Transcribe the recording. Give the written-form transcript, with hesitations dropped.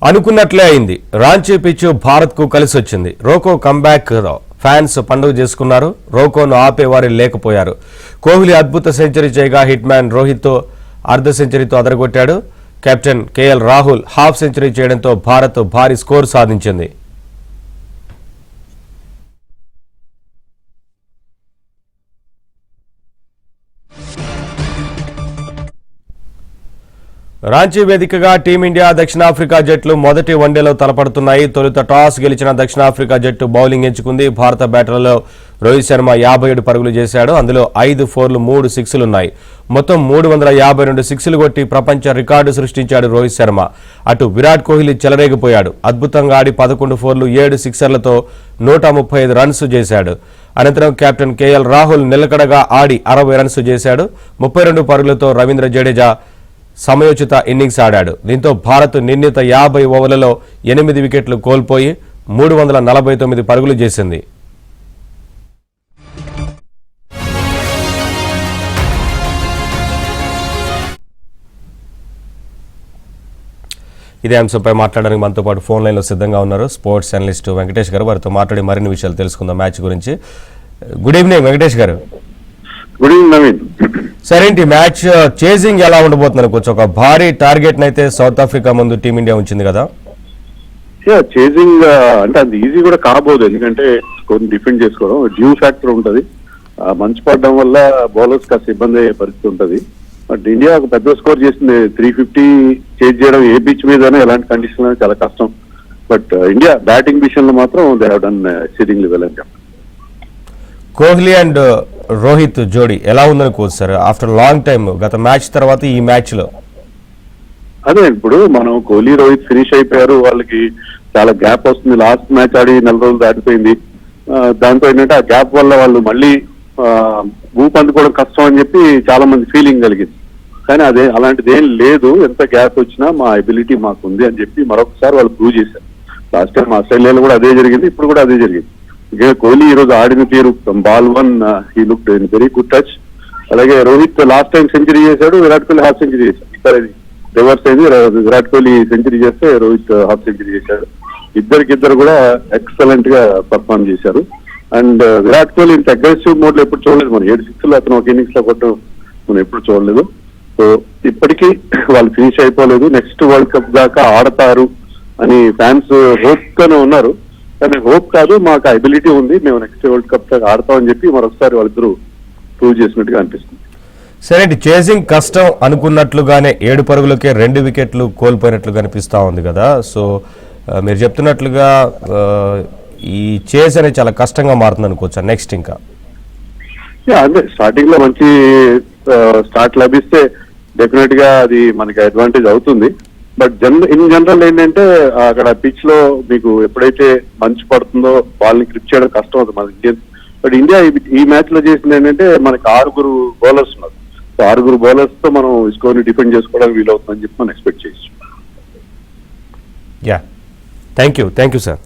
అనుకున్నట్లే అయింది. రాంచీ పిచ్ భారత్కు కలిసి వచ్చింది. రోకో కంబ్యాక్ ఫ్యాన్స్ పండుగ చేసుకున్నారు. రోకోను ఆపేవారు లేకపోయారు. కోహ్లీ అద్భుత సెంచరీ చేయగా హిట్ మ్యాన్ రోహిత్ అర్ధ సెంచరీతో అదరగొట్టాడు. Captain KL Rahul half century చేయడంతో భారత్ భారీ స్కోరు సాధించింది. రాంచీ వేదికగా టీమిండియా దక్షిణాఫ్రికా జట్లు మొదటి వన్డేలో తలపడుతున్నాయి. తొలుత టాస్ గెలిచిన దక్షిణాఫ్రికా జట్టు బౌలింగ్ ఎంచుకుంది. భారత బ్యాటర్లలో రోహిత్ శర్మ 57 పరుగులు చేశాడు. అందులో 5 4లు 3 6లున్నాయి. మొత్తం 352 6లు కొట్టి ప్రపంచ రికార్డు సృష్టించాడు రోహిత్ శర్మ. అటు విరాట్ కోహ్లీ చెలరేగిపోయాడు. అద్భుతంగా ఆడి 11 4లు 7 సిక్సర్లతో 135 రన్స్ చేశాడు. అనంతరం కెప్టెన్ కేఎల్ రాహుల్ నిలకడగా ఆడి 60 రన్స్ చేశాడు. 32 పరుగులతో రవీంద్ర జడేజా సమయోచిత ఇన్నింగ్స్ ఆడాడు. దీంతో భారత్ నిర్ణీత 50 ఓవర్లలో 8 వికెట్లు కోల్పోయి 349 పరుగులు చేసింది. ఇదే అంశంపై మాట్లాడడానికి మనతో పాటు ఫోన్ లైన్లో సిద్ధంగా ఉన్నారు స్పోర్ట్స్ అనలిస్ట్ వెంకటేష్ గారు. వారితో మాట్లాడి మరిన్ని విషయాలు తెలుసుకుందాం మ్యాచ్ గురించి. Good evening Venkatesh garu. Good evening Naveen. సరేంటి మ్యాచ్ చేజింగ్ ఎలా ఉండబోతుంది అనుకోవచ్చు? ఒక భారీ టార్గెట్ అయితే సౌత్ ఆఫ్రికా ముందు టీమిండియా ఉంచింది కదా. చేజింగ్ అంటే అది ఈజీ కూడా కాబోదు, ఎందుకంటే కొన్ని డిఫెండ్ చేసుకోవడం డ్యూ ఫ్యాక్టర్ ఉంటుంది. మంచు పడడం వల్ల బౌలర్స్ కాస్త ఇబ్బంది అయ్యే పరిస్థితి ఉంటుంది. బట్ ఇండియా ఒక పెద్ద స్కోర్ చేసింది. 350 చేజ్ చేయడం ఏ పిచ్ మీదనే ఎలాంటి కండిషన్ చాలా కష్టం. బట్ ఇండియా బ్యాటింగ్ విషయంలో మాత్రం they have done exceedingly well అని చెప్పాలి. కోహ్లీ అండ్ రోహిత్ జోడీ ఎలా ఉందనుకోవచ్చు సార్ ఆఫ్టర్ లాంగ్ టైమ్ గత మ్యాచ్ తర్వాత ఈ మ్యాచ్ లో? అదే ఇప్పుడు మనం కోహ్లీ రోహిత్ ఫినిష్ అయిపోయారు, వాళ్ళకి చాలా గ్యాప్ వస్తుంది. లాస్ట్ మ్యాచ్ ఆడి 4 రోజులు దాటిపోయింది. దాంతో ఏంటంటే ఆ గ్యాప్ వల్ల వాళ్ళు మళ్ళీ ఊపు అందుకోవడం కష్టం అని చెప్పి చాలా మంది ఫీలింగ్ కలిగింది. కానీ అదే అలాంటిది ఏం లేదు. ఎంత గ్యాప్ వచ్చినా మా ఎబిలిటీ మాకు ఉంది అని చెప్పి మరొకసారి వాళ్ళు ప్రూవ్ చేశారు. లాస్ట్ టైం ఆస్ట్రేలియాలో కూడా అదే జరిగింది, ఇప్పుడు కూడా అదే జరిగింది. కోహ్లీ ఈ రోజు ఆడిన తీరు ball 1 he looked in very good touch. అలాగే రోహిత్ లాస్ట్ టైం సెంచరీ చేశాడు, విరాట్ కోహ్లీ హాఫ్ సెంచరీ చేశాడు. ఇక్కడ రివర్స్ అయింది, విరాట్ కోహ్లీ సెంచరీ చేస్తే రోహిత్ హాఫ్ సెంచరీ చేశాడు. ఇద్దరికిద్దరు కూడా ఎక్సలెంట్ గా పర్ఫార్మ్ చేశారు. అండ్ విరాట్ కోహ్లీ ఇంత అగ్రెసివ్ మోడ్ లో ఎప్పుడు చూడలేదు. మనం 7 6లు అతను ఒక ఇన్నింగ్స్ లో కొట్టడం మనం ఎప్పుడు చూడలేదు. సో ఇప్పటికీ వాళ్ళు ఫినిష్ అయిపోలేదు. నెక్స్ట్ వరల్డ్ కప్ దాకా ఆడతారు అని ఫ్యాన్స్ హోప్ తోనే ఉన్నారు. కానీ హోప్ కాదు, మాకు ఎబిలిటీ ఉంది, మేము నెక్స్ట్ వరల్డ్ కప్ దాకా ఆడతామని చెప్పి మరొకసారి వాళ్ళిద్దరూ ప్రూవ్ చేసినట్టుగా అనిపిస్తుంది. సరే, చేసింగ్ కష్టం అనుకున్నట్లుగానే 7 పరుగులకే 2 వికెట్లు కోల్పోయినట్లు కనిపిస్తా ఉంది కదా. సో మీరు చెప్తున్నట్లుగా ఈ చేస్ అనేది చాలా కష్టంగా మారుతుంది అనుకోవచ్చా నెక్స్ట్? ఇంకా అంటే స్టార్టింగ్ లో మంచి స్టార్ట్ లభిస్తే డెఫినెట్ గా అది మనకి అడ్వాంటేజ్ అవుతుంది. బట్ ఇన్ జనరల్ ఏంటంటే అక్కడ పిచ్ లో మీకు ఎప్పుడైతే మంచు పడుతుందో బాల్ ని గ్రిప్ చేయడం కష్టం అవుతుంది మన ఇండియన్. బట్ ఇండియా ఈ మ్యాచ్ లో చేసింది ఏంటంటే మనకి 6 బౌలర్స్ ఉన్నారు. సో 6 బౌలర్స్ తో మనం స్కోర్ ని డిఫెండ్ చేసుకోవడానికి వీలవుతుందని చెప్పి మనం ఎక్స్పెక్ట్ చేయొచ్చు. Thank you sir.